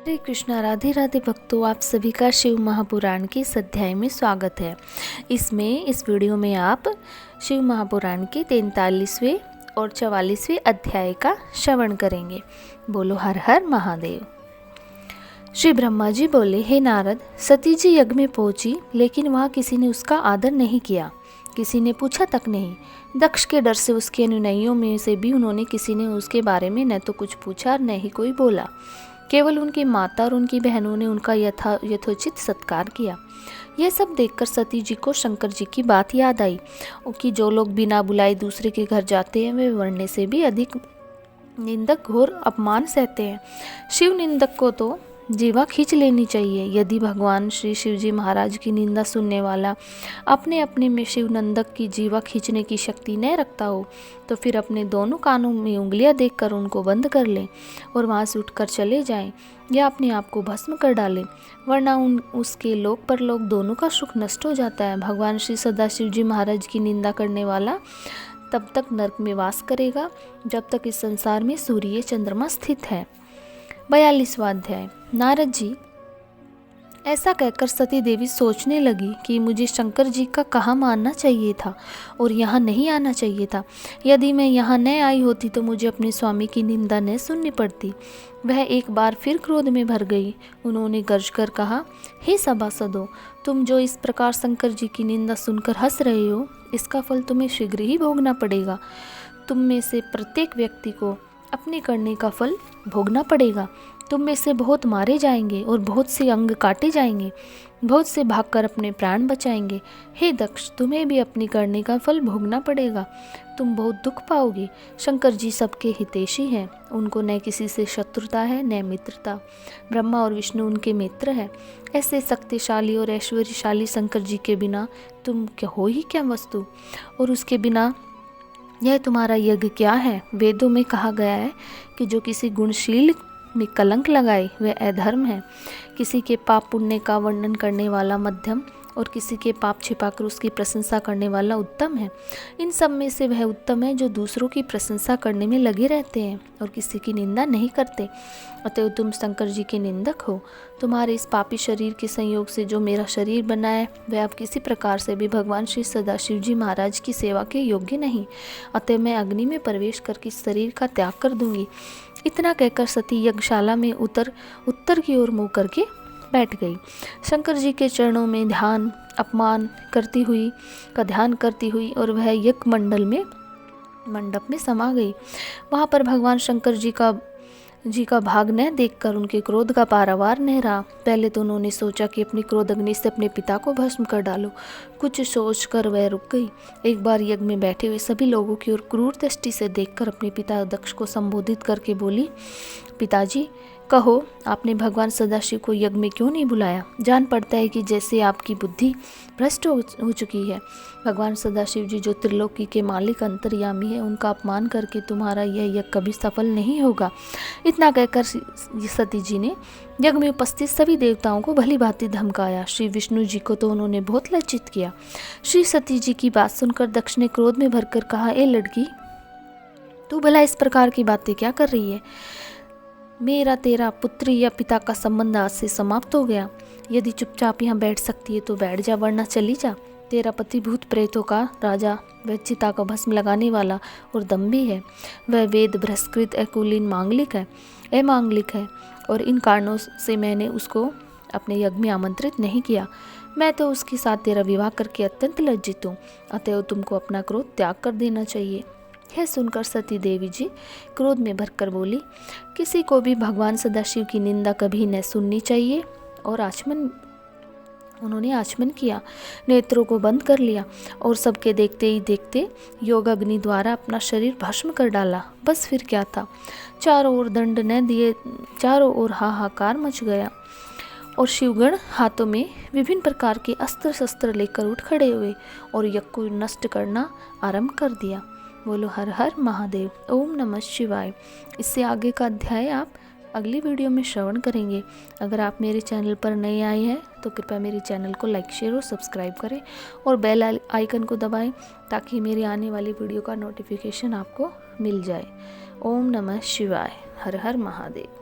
हरे कृष्णा, राधे राधे भक्तों, आप सभी का शिव महापुराण के इस अध्याय में स्वागत है। इस वीडियो में आप शिव महापुराण के 43वें और 44वें अध्याय का श्रवण करेंगे। बोलो हर हर महादेव। श्री ब्रह्मा जी बोले, हे नारद, सती जी यज्ञ में पहुंची, लेकिन वहाँ किसी ने उसका आदर नहीं किया, किसी ने पूछा तक नहीं। दक्ष के डर से उसके अनुयायियों में से भी उन्होंने किसी ने उसके बारे में न तो कुछ पूछा और न ही कोई बोला। केवल उनकी माता और उनकी बहनों ने उनका यथोचित सत्कार किया। यह सब देखकर सती जी को शंकर जी की बात याद आई कि जो लोग बिना बुलाए दूसरे के घर जाते हैं वे मरने से भी अधिक निंदक घोर अपमान सहते हैं। शिव निंदक को तो जीवा खींच लेनी चाहिए। यदि भगवान श्री शिव जी महाराज की निंदा सुनने वाला अपने अपने में शिव नंदक की जीवा खींचने की शक्ति न रखता हो तो फिर अपने दोनों कानों में उंगलियां देखकर उनको बंद कर लें और वहां से उठकर चले जाएं या अपने आप को भस्म कर डालें, वरना उसके लोक परलोक दोनों का सुख नष्ट हो जाता है। भगवान श्री सदाशिव जी महाराज की निंदा करने वाला तब तक नरक में वास करेगा जब तक इस संसार में सूर्य चंद्रमा स्थित है। 42वां अध्याय। नारद जी, ऐसा कहकर सती देवी सोचने लगी कि मुझे शंकर जी का कहाँ मानना चाहिए था और यहाँ नहीं आना चाहिए था। यदि मैं यहाँ न आई होती तो मुझे अपने स्वामी की निंदा न सुननी पड़ती। वह एक बार फिर क्रोध में भर गई। उन्होंने गर्ज कर कहा, हे सभासदों, तुम जो इस प्रकार शंकर जी की निंदा सुनकर हंस रहे हो, इसका फल तुम्हें शीघ्र ही भोगना पड़ेगा। तुम में से प्रत्येक व्यक्ति को अपने करने का फल भोगना पड़ेगा। तुम में से बहुत मारे जाएंगे और बहुत से अंग काटे जाएंगे, बहुत से भागकर अपने प्राण बचाएंगे। हे दक्ष, तुम्हें भी अपनी करने का फल भोगना पड़ेगा। तुम बहुत दुख पाओगे। शंकर जी सबके हितैषी हैं, उनको न किसी से शत्रुता है न मित्रता। ब्रह्मा और विष्णु उनके मित्र हैं। ऐसे शक्तिशाली और ऐश्वर्यशाली शंकर जी के बिना तुम क्या हो ही क्या वस्तु, और उसके बिना यह तुम्हारा यज्ञ क्या है। वेदों में कहा गया है कि जो किसी गुणशील में कलंक लगाए वह अधर्म है। किसी के पाप पुण्य का वर्णन करने वाला मध्यम और किसी के पाप छिपाकर उसकी प्रशंसा करने वाला उत्तम है। इन सब में से वह उत्तम है जो दूसरों की प्रशंसा करने में लगे रहते हैं और किसी की निंदा नहीं करते। अतः तुम शंकर जी के निंदक हो। तुम्हारे इस पापी शरीर के संयोग से जो मेरा शरीर बना है वह अब किसी प्रकार से भी भगवान श्री सदाशिव जी महाराज की सेवा के योग्य नहीं। अतः मैं अग्नि में प्रवेश करके इस शरीर का त्याग कर दूंगी। इतना कहकर सती यज्ञशाला में उत्तर की ओर मुँह करके बैठ गई। शंकर जी के चरणों में ध्यान करती हुई और वह यज्ञ मंडप में समा गई। वहाँ पर भगवान शंकर जी का भाग न देखकर उनके क्रोध का पारावार न रहा। पहले तो उन्होंने सोचा कि अपनी क्रोध अग्नि से अपने पिता को भस्म कर डालो। कुछ सोचकर वह रुक गई। एक बार यज्ञ में बैठे हुए सभी लोगों की ओर क्रूर दृष्टि से देखकर अपने पिता दक्ष को संबोधित करके बोली, पिताजी, कहो, आपने भगवान सदाशिव को यज्ञ में क्यों नहीं बुलाया? जान पड़ता है कि जैसे आपकी बुद्धि भ्रष्ट हो चुकी है। भगवान सदाशिव जी जो त्रिलोकी के मालिक अंतर्यामी है, उनका अपमान करके तुम्हारा यह यज्ञ कभी सफल नहीं होगा। इतना कहकर सती जी ने यज्ञ में उपस्थित सभी देवताओं को भली भांति धमकाया। श्री विष्णु जी को तो उन्होंने बहुत लज्जित किया। श्री सती जी की बात सुनकर दक्ष ने क्रोध में भरकर कहा, ए लड़की, तू भला इस प्रकार की बातें क्या कर रही है? मेरा तेरा पुत्री या पिता का संबंध आज से समाप्त हो गया। यदि चुपचाप यहाँ बैठ सकती है तो बैठ जा, वरना चली जा। तेरा पति भूत प्रेतों का राजा, वह चिता का भस्म लगाने वाला और दम्भी है। वह वेद बृहस्कृत अकुलीन मांगलिक है और इन कारणों से मैंने उसको अपने यज्ञ में आमंत्रित नहीं किया। मैं तो उसके साथ तेरा विवाह करके अत्यंत लज्जित हूँ। अतएव तुमको अपना क्रोध त्याग कर देना चाहिए। यह सुनकर सती देवी जी क्रोध में भरकर बोली, किसी को भी भगवान सदाशिव की निंदा कभी न सुननी चाहिए। और उन्होंने आचमन किया, नेत्रों को बंद कर लिया और सबके देखते ही देखते योग अग्नि द्वारा अपना शरीर भस्म कर डाला। बस फिर क्या था, चारों ओर दंड न दिए, चारों ओर हाहाकार मच गया और शिवगण हाथों में विभिन्न प्रकार के अस्त्र शस्त्र लेकर उठ खड़े हुए और यज्ञ को नष्ट करना आरंभ कर दिया। बोलो हर हर महादेव। ओम नमः शिवाय। इससे आगे का अध्याय आप अगली वीडियो में श्रवण करेंगे। अगर आप मेरे चैनल पर नए आए हैं तो कृपया मेरे चैनल को लाइक, शेयर और सब्सक्राइब करें और बेल आइकन को दबाएं ताकि मेरी आने वाली वीडियो का नोटिफिकेशन आपको मिल जाए। ओम नमः शिवाय। हर हर महादेव।